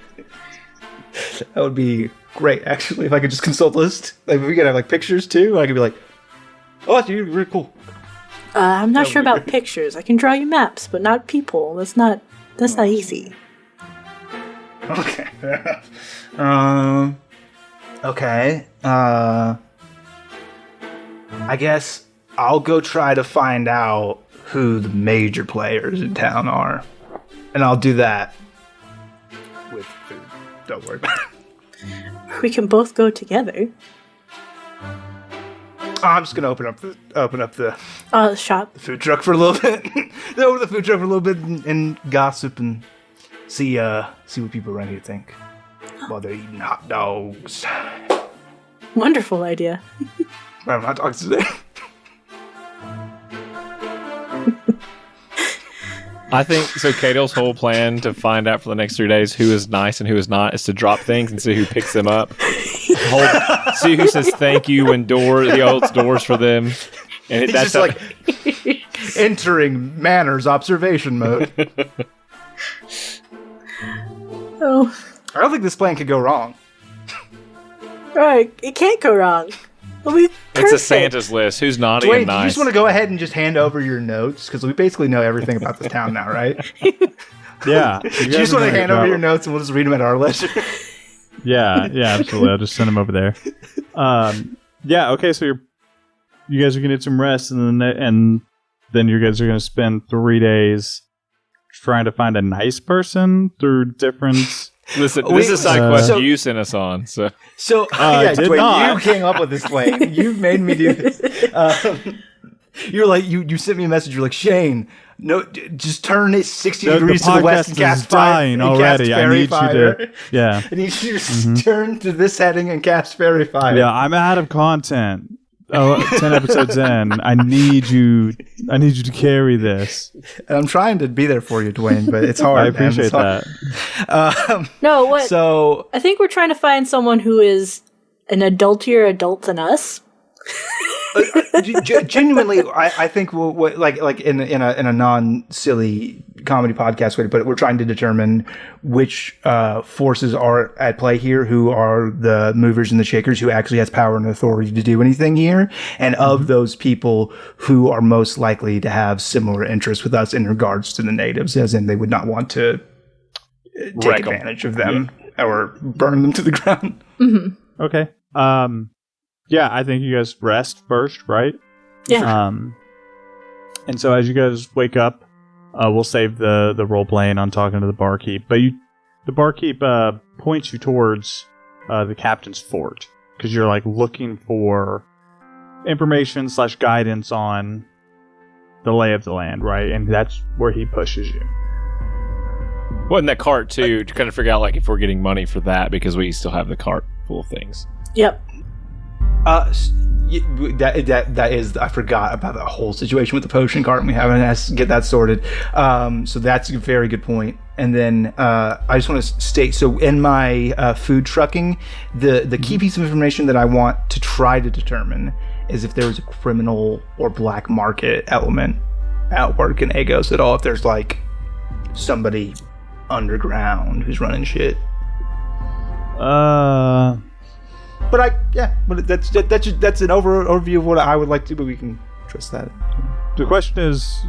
That would be great, actually, if I could just consult a list. Like, if we could have like pictures too, I could be like, oh, that's really cool. I'm not sure about pictures. I can draw you maps, but not people. That's not easy. Okay. Okay. I guess I'll go try to find out who the major players in town are. And I'll do that with food. Don't worry about it. We can both go together. I'm just gonna open up the Shop. food truck for a little bit. Over the food truck for a little bit and gossip and see what people around here think while they're eating hot dogs. Wonderful idea. We're having hot dogs today. I think so. Cato's whole plan to find out for the next 3 days who is nice and who is not is to drop things and see who picks them up. See who says thank you when he holds doors for them. And He's just like entering manners observation mode. Oh, I don't think this plan could go wrong. right. It can't go wrong. It'll be perfect. It's a Santa's list. Who's naughty Dwayne, and nice? do you just want to go ahead and just hand over your notes? Because we basically know everything about this town now, right? Yeah. Do you just want to hand over your notes and we'll just read them at our leisure? Yeah, absolutely. I'll just send them over there. Yeah, okay, so you guys are going to get some rest, and then you guys are going to spend 3 days trying to find a nice person through different... Listen, this is a side quest you sent us on. So yeah, did Dwayne, not. you came up with this plan. You made me do this. You're like, you sent me a message. You're like, Shane, no, just turn it 60 degrees to the west and cast dying fire. already. I need fire. you to... Yeah. I need you to turn to this heading and cast fairy fire. Yeah, I'm out of content. 10 episodes in. I need you to carry this. And I'm trying to be there for you, Dwayne, but it's hard. I appreciate that. No, what? So I think we're trying to find someone who is an adultier adult than us. genuinely, I think like in a non-silly comedy podcast way to put it, we're trying to determine which forces are at play here, who are the movers and the shakers, who actually has power and authority to do anything here, and of those people, who are most likely to have similar interests with us in regards to the natives, as in they would not want to take advantage of them or burn them to the ground. Mm-hmm. Okay. Yeah, I think you guys rest first, right? Yeah. And so as you guys wake up, we'll save the role playing on talking to the barkeep. But the barkeep points you towards the captain's fort, because you're like looking for information / guidance on the lay of the land, right? And that's where he pushes you. Well, in that cart too, to kind of figure out like if we're getting money for that, because we still have the cart full of things. Yep. That is, I forgot about the whole situation with the potion cart, and we haven't get that sorted. So that's a very good point. And then I just want to state, so in my food trucking, the key piece of information that I want to try to determine is if there was a criminal or black market element at work in Agos at all. If there's like somebody underground who's running shit. But that's an overview of what I would like to do, but we can trust that. The question is,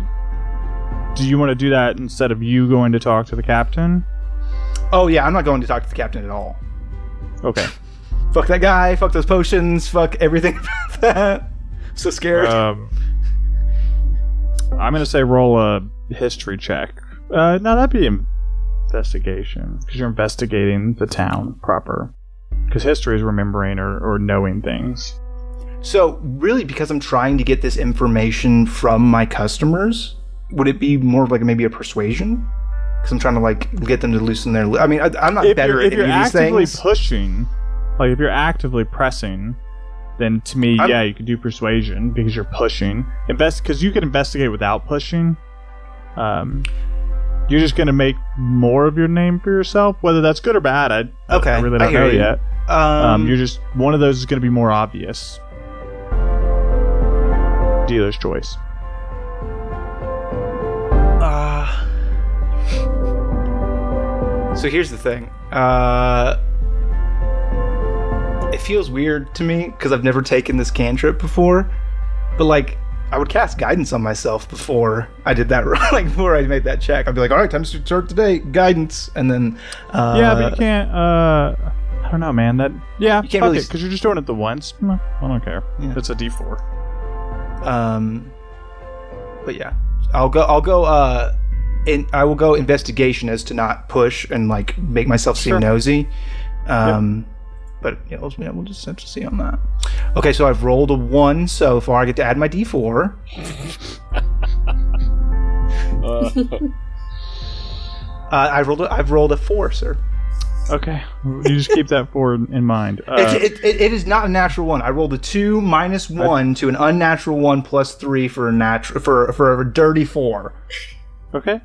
do you want to do that instead of you going to talk to the captain? Oh yeah, I'm not going to talk to the captain at all. Okay. Fuck that guy, fuck those potions, fuck everything about that. I'm so scared. I'm going to say roll a history check. No, that'd be investigation, because you're investigating the town proper. Because history is remembering or knowing things. So, really, because I'm trying to get this information from my customers, would it be more like maybe a persuasion? Because I'm trying to like get them to loosen their... I mean, I'm not better at any of these things. If you're actively pushing, like if you're actively pressing, then to me, you could do persuasion because you're pushing. Because you can investigate without pushing. You're just going to make more of your name for yourself, whether that's good or bad. I really don't know yet. You're just, one of those is going to be more obvious. Dealer's choice. So here's the thing. It feels weird to me because I've never taken this cantrip before, but like I would cast guidance on myself before I did that. Like before I made that check, I'd be like, "All right, time to start today, guidance," and then. Yeah, but you can't. I don't know, man. You can't really because you're just doing it the once. I don't care. Yeah. It's a D4. But yeah, I'll go. I will go investigation as to not push and like make myself seem nosy. But we'll just have to see on that. Okay, so I've rolled a 1 so far. I get to add my D4. I've rolled a 4, sir. Okay, you just keep that 4 in mind. It is not a natural 1. I rolled a 2 minus 1 to an unnatural 1 plus 3 for a for a dirty 4. Okay.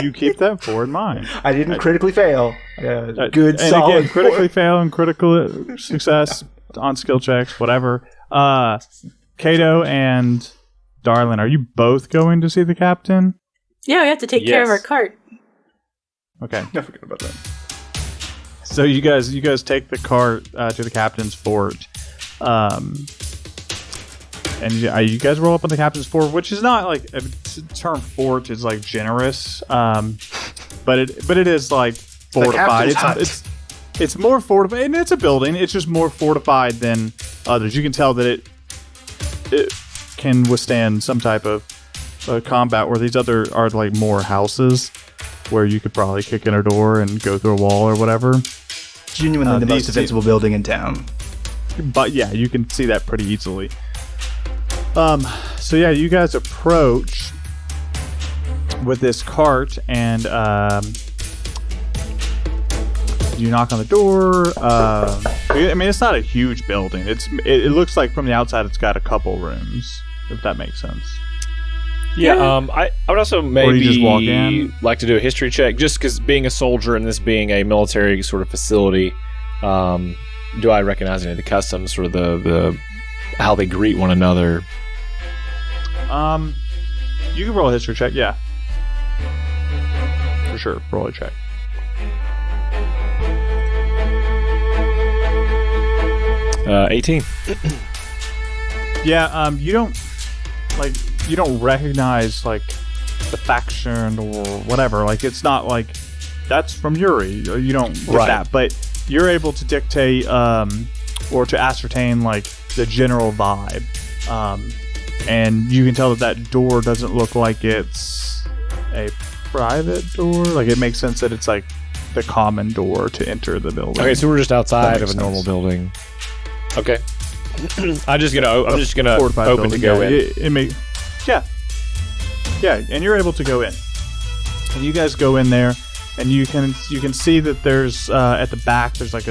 You keep that 4 in mind. I didn't critically fail. Good, and solid. Again, critically fail and critical success on skill checks, whatever. Kato and Darlin, are you both going to see the captain? Yeah, we have to take care of our cart. Okay. I forgot about that. So you guys take the cart to the captain's fort. And you guys roll up on the captain's fort, which is not like the term fort is like generous, but it is like fortified. It's more fortified, and it's a building. It's just more fortified than others. You can tell that it can withstand some type of combat, where these other are like more houses where you could probably kick in a door and go through a wall or whatever. Genuinely the most defensible building in town. But yeah, you can see that pretty easily. So yeah, you guys approach with this cart, and you knock on the door. I mean, it's not a huge building. It looks like from the outside it's got a couple rooms, if that makes sense. Yeah, I would also maybe just walk in. Like to do a history check, just because being a soldier and this being a military sort of facility, do I recognize any of the customs, sort of the how they greet one another? You can roll a history check, yeah. For sure, roll a check. Uh, 18. Yeah, you don't recognize like the faction or whatever. Like, it's not like that's from Yuri. You don't get that, but you're able to dictate or to ascertain like the general vibe. And you can tell that door doesn't look like it's a private door. Like, it makes sense that it's like the common door to enter the building. Okay, so we're just outside of a normal building. Okay. I'm just gonna open to go in. Yeah, and you're able to go in. And you guys go in there, and you can see that there's at the back there's like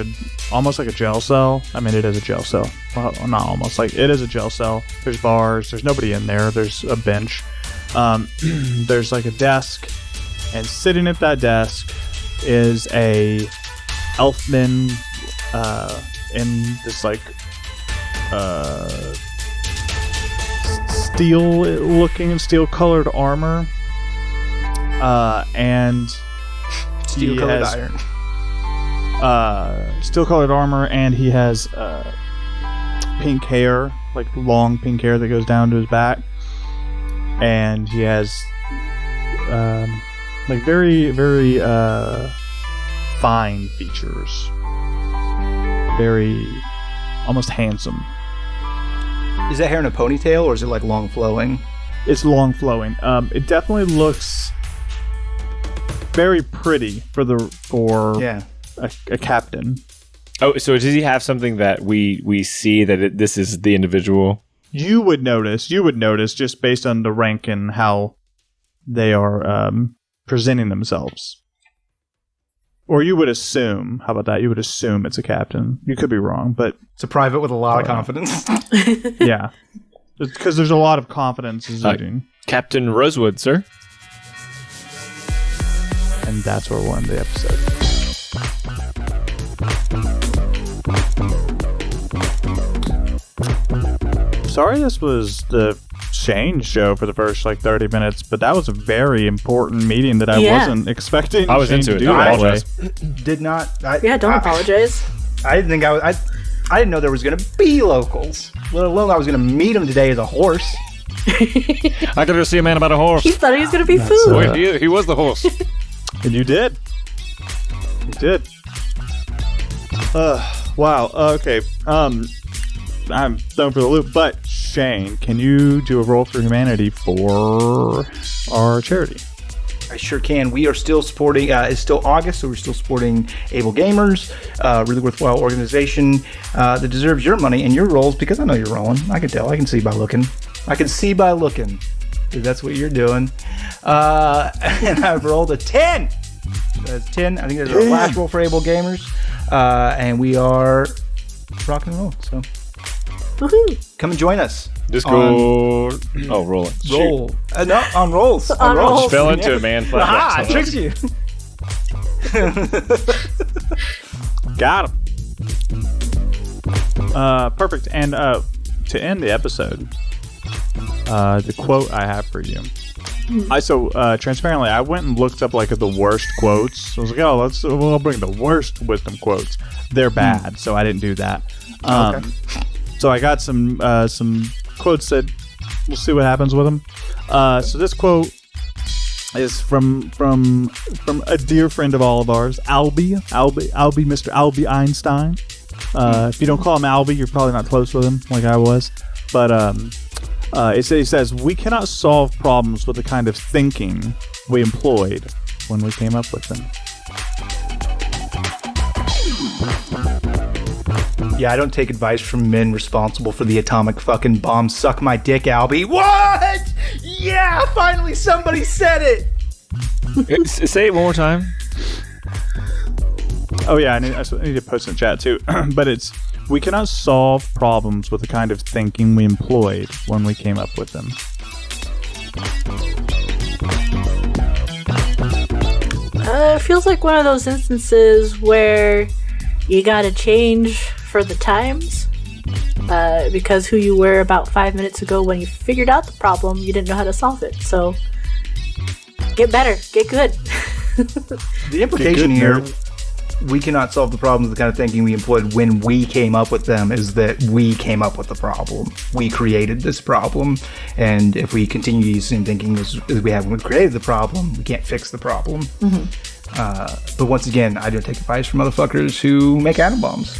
almost like a jail cell. I mean, it is a jail cell. Well, not almost, like it is a jail cell. There's bars. There's nobody in there. There's a bench. There's like a desk, and sitting at that desk is a elfman in this like steel-colored armor, and Steel-colored iron. Steel-colored armor, and he has pink hair, like long pink hair that goes down to his back, and he has like very, very fine features, very almost handsome. Is that hair in a ponytail, or is it like long flowing? It's long flowing. It definitely looks very pretty for a captain. Oh, so does he have something that we see that this is the individual? You would notice just based on the rank and how they are presenting themselves. Or you would assume, how about that? You would assume it's a captain. You could be wrong, but... It's a private with a lot of confidence. Yeah. Because there's a lot of confidence exuding. Captain Rosewood, sir. And that's where we'll end the episode. Sorry this was the Shane show for the first 30 minutes, but that was a very important meeting that I wasn't expecting. I was Shane into to it. do Don't that apologize. way. Did not. Don't apologize. I didn't think I didn't know there was going to be locals. Let alone I was going to meet him today as a horse. I got to see a man about a horse. He thought he was going to be food. Wait, he was the horse. And you did. You did. Wow. Okay. I'm thrown for the loop, but Shane, can you do a roll for humanity for our charity? I sure can. We are still supporting, it's still August, so we're still supporting Able Gamers, really worthwhile organization that deserves your money and your rolls, because I know you're rolling. I can tell. I can see by looking. That's what you're doing. And I've rolled a 10. That's 10. I think that's our last roll for Able Gamers. And we are rock and roll. So Woohoo! Come and join us. Discord. Rolling. Roll. No, on rolls. On rolls. Just fell into it, man. Aha! I tricked you. Got him. Perfect. And to end the episode, the quote I have for you. Transparently, I went and looked up like the worst quotes. I was like, I'll bring the worst wisdom quotes. They're bad, so I didn't do that. Okay. So I got some quotes that we'll see what happens with them. So this quote is from a dear friend of all of ours, Mr. Albie Einstein. If you don't call him Albie, you're probably not close with him like I was. But it says, we cannot solve problems with the kind of thinking we employed when we came up with them. Yeah, I don't take advice from men responsible for the atomic fucking bomb. Suck my dick, Albie. What? Yeah, finally somebody said it. Say it one more time. Oh yeah, I need to post in the chat too. But it's, we cannot solve problems with the kind of thinking we employed when we came up with them. It feels like one of those instances where you gotta change for the times. Because who you were about 5 minutes ago when you figured out the problem, you didn't know how to solve it. So, get better, get good. The implication here, we cannot solve the problems with the kind of thinking we employed when we came up with them, is that we came up with the problem. We created this problem, and if we continue using thinking as we have when we created the problem, we can't fix the problem. Mm-hmm. But once again, I don't take advice from motherfuckers who make atom bombs.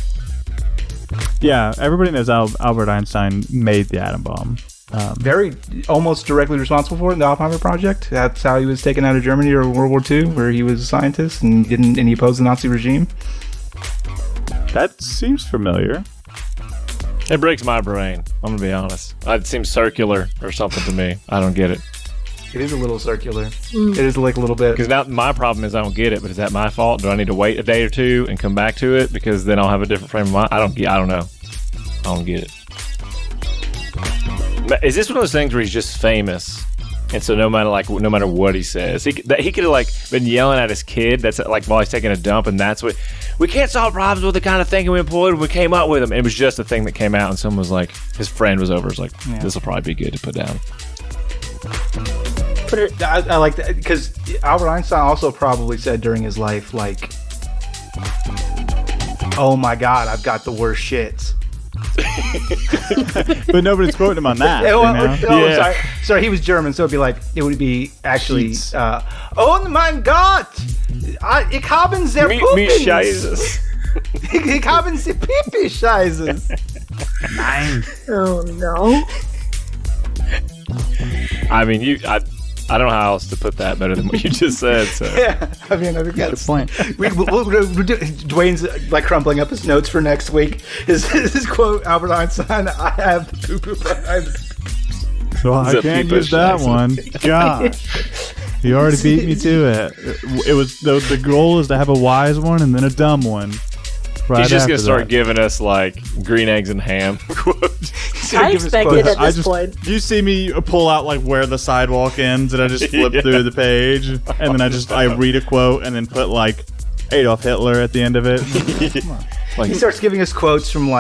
Yeah, everybody knows Albert Einstein made the atom bomb. Very almost directly responsible for it in the Oppenheimer project. That's how he was taken out of Germany during World War II, where he was a scientist and he opposed the Nazi regime. That seems familiar. It breaks my brain. I'm gonna be honest. It seems circular or something to me. I don't get it. It is a little circular. It is like a little bit. Because now my problem is I don't get it. But is that my fault? Do I need to wait a day or two and come back to it because then I'll have a different frame of mind? I don't know. I don't get it. Is this one of those things where he's just famous, and so no matter what he says, he could have been yelling at his kid that's while he's taking a dump, and that's what we can't solve problems with the kind of thinking we employed when we came up with them. And it was just a thing that came out, and someone was like, his friend was over, was like, this will probably be good to put down. I like that because Albert Einstein also probably said during his life, like, "Oh my God, I've got the worst shits." But nobody's quoting him on that. Sorry, he was German, so it would be actually, "Oh my God, ich haben sehr Pupis. Scheißes. Ich haben sehr Pipi Scheißes." Nein. Oh no. I mean, I don't know how else to put that better than what you just said. So. Yeah, I mean, I think that's good point. Dwayne's crumpling up his notes for next week. His quote, Albert Einstein, "I have the poo-poo vibes." So I can't use that one. Gosh. You already beat me to it. It was the goal is to have a wise one and then a dumb one. Right, he's just going to start giving us green eggs and ham quotes. I expect it at this point. You see me pull out where the sidewalk ends and I just flip through the page and then I read a quote and then put Adolf Hitler at the end of it. He starts giving us quotes from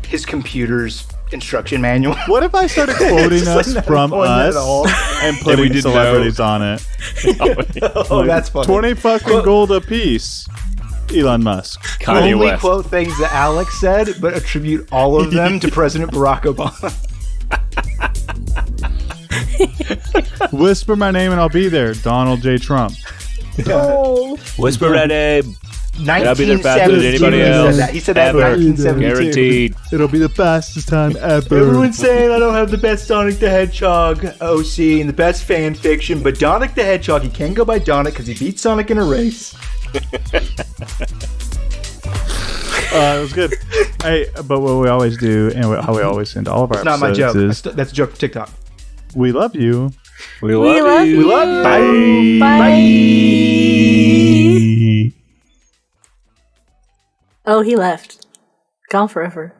his computer's instruction manual. What if I started quoting us from us and putting celebrities on it? That's funny. 20 fucking gold a piece. Elon Musk. Kanye Only West. quote things that Alex said, but attribute all of them to President Barack Obama. Whisper my name and I'll be there. Donald J. Trump. Oh. Whisper my name. I'll be there faster than anybody else. He said that in Ever. 1972. Guaranteed. It'll be the fastest time ever. Everyone's saying I don't have the best Sonic the Hedgehog OC and the best fan fiction, but Sonic the Hedgehog, he can go by Sonic because he beat Sonic in a race. It was good. Hey, but what we always do, and how we always end all of our It's not my episodes joke. is, That's a joke from TikTok. we love you. We love you. We love you. Bye. Oh, he left. Gone forever.